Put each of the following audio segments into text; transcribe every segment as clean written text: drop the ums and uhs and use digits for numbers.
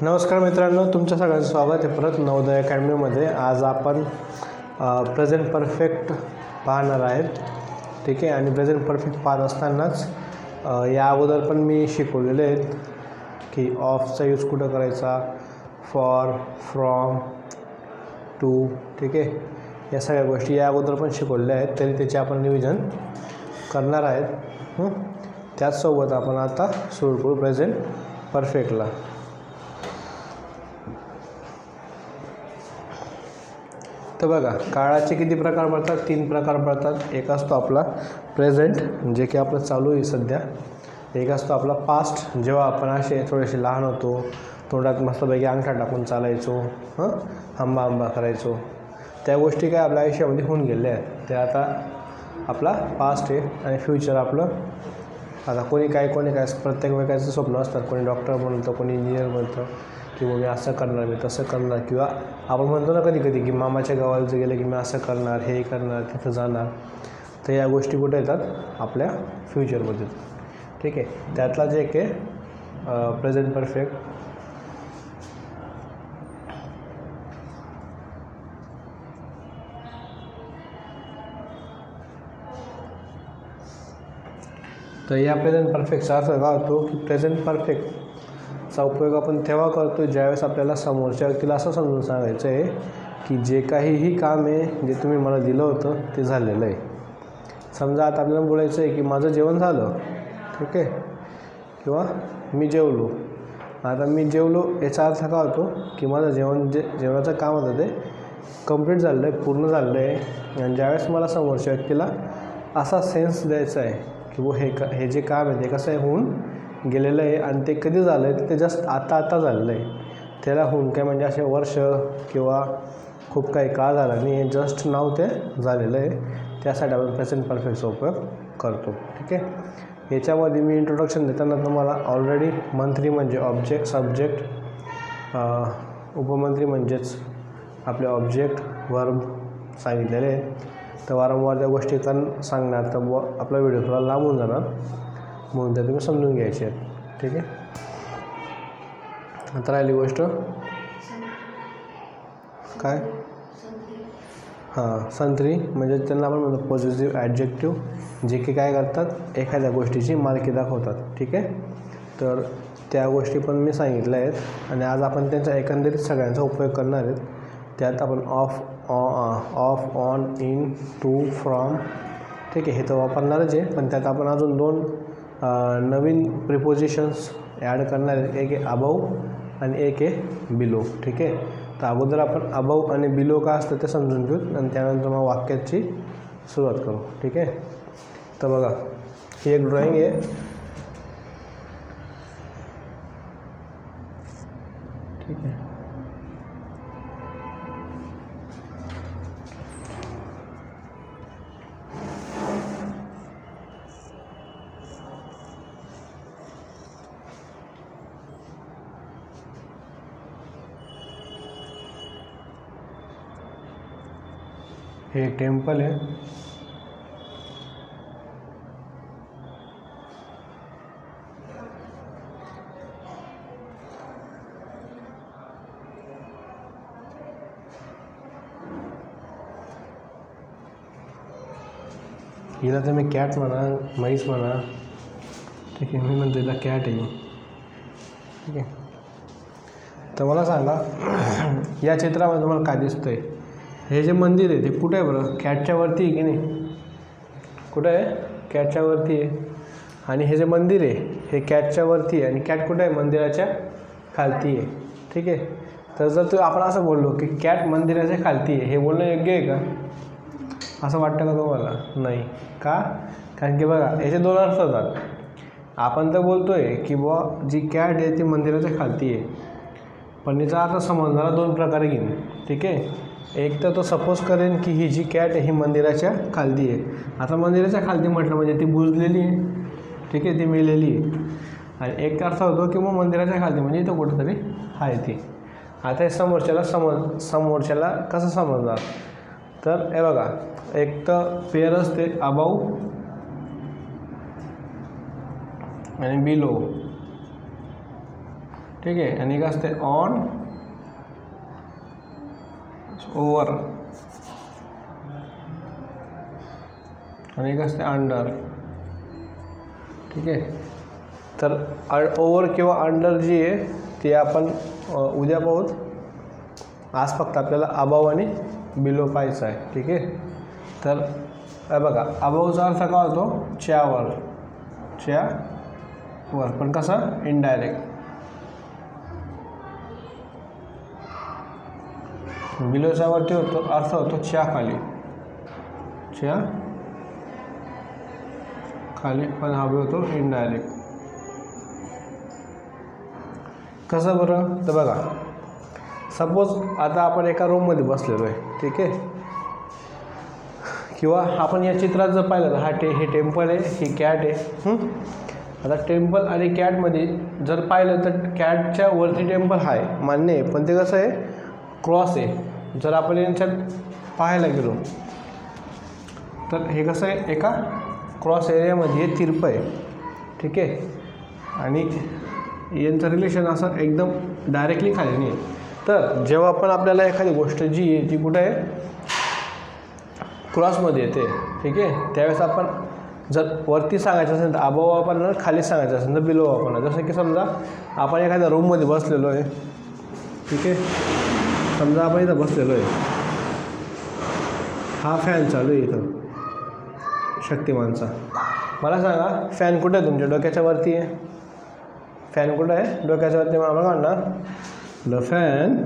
नमस्कार मित्रांनो, तुमच्या सगळ्यांचं स्वागत आहे परत नवोदय अकॅडमीमध्ये। आज आपण प्रेझेंट परफेक्ट पाहणार आहेत, ठीक आहे। आणि प्रेझेंट परफेक्ट पाहत असतानाच या अगोदर पण मी शिकवलेले आहेत की ऑफचा यूज कुठं करायचा, फॉर, फ्रॉम, टू, ठीक आहे। या सगळ्या गोष्टी या अगोदर पण शिकवलेल्या आहेत, तरी त्याचे आपण रिव्हिजन करणार आहेत। त्याचसोबत आपण आता सुरू करू प्रेझेंट परफेक्टला। तर बघा, काळाचे किती प्रकार पडतात? 3 प्रकार पडतात। एक असतो आपला प्रेझेंट, जे की आपलं चालू आहे सध्या। एक असतो आपला पास्ट, जेव्हा आपण असे थोडेसे लहान होतो, तोंडात मस्तपैकी अंगठा टाकून चालायचो, आंबा आंबा करायचो। त्या गोष्टी काय आपल्या आयुष्यामध्ये होऊन गेल्या आहेत, ते आता आपला पास्ट आहे। आणि फ्युचर आपलं आता कोणी काय प्रत्येक वेळेचं स्वप्न असतात। कोणी डॉक्टर बनतं, कोणी इंजिनियर बनतं, किंवा मी असं करणार, मी तसं करणार, किंवा आपण म्हणतो ना कधी कधी की मामाच्या गावाला जर गेलं की मी असं करणार, हे करणार, तिथं जाणार। तर या गोष्टी कुठे येतात? आपल्या फ्युचरमध्ये, ठीक आहे। त्यातलाच एक आहे प्रेझेंट परफेक्ट। तर या प्रेझेंट परफेक्टचा अर्थ काय होतो की प्रेझेंट परफेक्टचा उपयोग आपण तेव्हा करतो ज्यावेळेस आपल्याला समोरच्या व्यक्तीला असं समजून सांगायचं आहे की जे काहीही काम आहे, जे तुम्ही मला दिलं होतं ते झालेलं आहे। समजा आता आपल्याला बोलायचं आहे की माझं जेवण झालं, ठीक आहे, किंवा मी जेवलो। आता मी जेवलो याचा अर्थ काय होतो की माझं जेवणाचं काम होतं ते कंप्लीट झालं आहे, पूर्ण झालं आहे। आणि ज्यावेळेस मला समोरच्या व्यक्तीला असा सेन्स द्यायचा आहे की हे जे काम आहे ते कसं आहे होऊन गेलेलं आहे, आणि ते कधी झालं आहे ते जस्ट आता झालेलं आहे। त्याला होऊन काय म्हणजे असे वर्ष किंवा खूप काही काळ झाला नाही, हे जस्ट नाव ते झालेलं आहे। त्यासाठी आपण प्रेझेंट परफेक्टचा उपयोग करतो, ठीक आहे। याच्यामध्ये मी इंट्रोडक्शन देताना तुम्हाला ऑलरेडी मंत्री म्हणजे ऑब्जेक्ट, सब्जेक्ट, उपमंत्री म्हणजेच आपले ऑब्जेक्ट, वर्ब सांगितलेले आहे। तर वारंवार त्या गोष्टी सांगणार तर आपला व्हिडिओ थोडा लांब होऊन जाणार, म्हणून त्या तुम्ही समजून घ्यायचे आहेत, ठीक आहे। आता राहिली गोष्ट काय? संत्री म्हणजे त्यांना आपण म्हणतो पॉझिटिव्ह ॲडजेक्टिव्ह, जे की काय करतात, एखाद्या गोष्टीची मालकी दाखवतात, ठीक आहे। तर त्या गोष्टी पण मी सांगितल्या आहेत, आणि आज आपण त्यांचा एकंदरीत सगळ्यांचा उपयोग करणार आहेत। त्यात आपण off, on, in, to, from, ठीक आहे, हे तर वापरणारच आहे। पण त्यात आपण अजून 2 नवीन प्रिपोजिशन्स ॲड करणार आहेत। एक आहे अबाव आणि एक आहे बिलो, ठीक आहे। तर अगोदर आपण अबाव आणि बिलो का असतं ते समजून घेऊ, आणि त्यानंतर मग वाक्याची सुरुवात करू, ठीक आहे। तर बघा, ही एक ड्रॉईंग आहे, ठीक आहे। हे टेम्पल आहे, हिला तर मी कॅट म्हणा, म्हैस म्हणा, ठीक आहे। मी म्हणतो हिला कॅट आहे, ठीक आहे। तर मला सांगा, या चित्रामध्ये तुम्हाला काय दिसतं आहे? हे जे मंदिर आहे ते कुठे आहे बरं? कॅटच्या वरती आहे की नाही? कुठं आहे? कॅटच्या वरती आहे। आणि हे जे मंदिर आहे हे कॅटच्या वरती आहे, आणि कॅट कुठं आहे? मंदिराच्या खालती आहे, ठीक आहे। तर जर आपण असं बोललो की कॅट मंदिराच्या खालती आहे, हे बोलणं योग्य आहे का? असं वाटतं का तुम्हाला? नाही का? कारण की बघा, याचे 2 अर्थ होतात। आपण तर बोलतो आहे की बुवा जी कॅट आहे ती मंदिराच्या खालती आहे, पण याचा अर्थ समजणारा 2 प्रकारे घेईन, ठीक आहे। एक तर तो सपोज करेन की ही जी कॅट आहे ही मंदिराच्या खालती आहे। आता मंदिराच्या खालती म्हटलं म्हणजे ती बुजलेली आहे, ठीक आहे, ती मेलेली आहे। आणि एक अर्थ होतो की मग मंदिराच्या खालती म्हणजे इथं कुठंतरी आहे ती। आता हे समोरच्याला कसं समजणार? तर हे बघा, एक तर पेअर असते अबाव आणि बिलो, ठीक आहे. आणि एक असते ऑन, ओव्हर, आणि एक असते अंडर. ठीक आहे. तर ओव्हर किंवा अंडर जी आहे ती आपण उद्या पाहूत. आज फक्त आपल्याला अबाव आणि बिलो पाहायचं आहे. ठीक आहे. तर बघा, अबावचा अर्थ काय होतो? च्यावर, च्यावर, पण कसा? इनडायरेक्ट. बिलोच्या वरती होतो, अर्थ होतो च्या खाली, च्या खाली, पण हा होतो इनडायरेक्ट. कसं बरं? तर बघा, सपोज आता आपण एका रूममध्ये बसलेलो आहे. ठीक आहे. किंवा आपण या चित्रात जर पाहिलं तर हे टेम्पल आहे, ही कॅट आहे. आता टेम्पल आणि कॅटमध्ये जर पाहिलं तर कॅटच्या वरती टेम्पल आहे, मान्य आहे, पण ते कसं आहे? क्रॉस आहे. जर आपण यांच्यात पाहायला गेलो तर हे कसं आहे? एका क्रॉस एरियामध्ये तिरपं आहे. ठीक आहे. आणि यांचं रिलेशन असं एकदम डायरेक्टली खाली नाही. तर जेव्हा आपण आपल्याला एखादी गोष्ट जी आहे ती कुठं आहे? क्रॉसमध्ये येते. ठीक आहे. त्यावेळेस आपण जर वरती सांगायचं असेल तर अबाव वापरणार, खाली सांगायचं असेल तर बिलो वापरणार. जसं की समजा आपण एखाद्या रूममध्ये बसलेलो आहे. ठीक आहे. समजा आपण इथं बसलेलो आहे, हा फॅन चालू आहे इथं शक्तिमानचा. मला सांगा, फॅन कुठं आहे? तुमच्या डोक्याच्या वरती आहे. फॅन कुठं आहे? डोक्याच्या वरती. मला म्हणणार the fan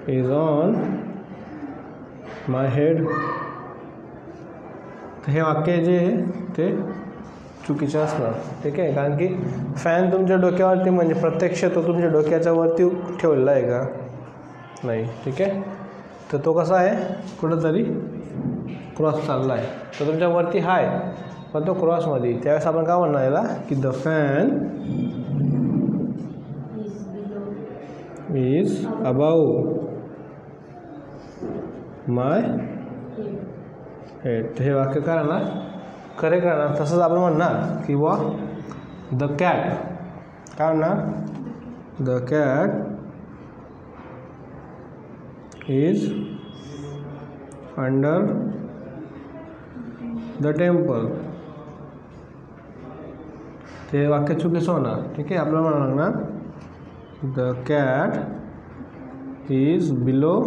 is on my head. तर हे वाक्य जे आहे ते चुकीचं असणार. ठीक आहे. कारण की फॅन तुमच्या डोक्यावरती म्हणजे प्रत्यक्ष तो तुमच्या डोक्याच्या वरती ठेवलेला आहे का? नाही. ठीक आहे. तर तो कसा आहे? कुठंतरी क्रॉस चालला आहे. तर तुमच्या वरती आहे पण तो क्रॉसमध्ये. त्यावेळेस आपण काय म्हणणार याला? की the fan is above my head. हे वाक्य काय राहणार? करेक्ट राहणार. तसंच आपण म्हणणार की वा द कॅट, काय म्हणणार? The cat is under the temple. ते वाक्य चुकीचं होणार. ठीक आहे. आपल्याला म्हणावं लागणार the cat is below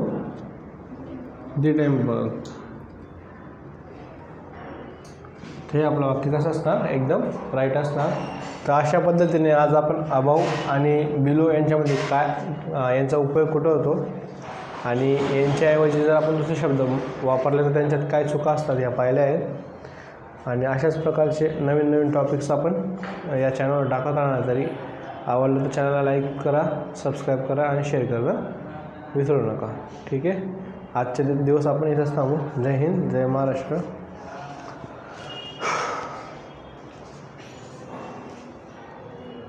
the temple. हे आपलं वाक्य कसं असणार? एकदम राईट असणार. तर अशा पद्धतीने आज आपण अबाव आणि बिलो यांच्यामध्ये काय यांचा उपयोग कुठं होतो आणि यांच्याऐवजी जर आपण दुसरे शब्द वापरले तर त्यांच्यात काय चुका असतात ह्या पाहिल्या आहेत. आणि अशाच प्रकारचे नवीन नवीन टॉपिक्स आपण या चॅनलवर टाकत राहणार. तरी आवडलं तर चॅनलला लाईक करा, सबस्क्राईब करा आणि शेअर करा विसरू नका. ठीक आहे. आजचे दिवस आपण इथंच थांबू. जय हिंद, जय महाराष्ट्र.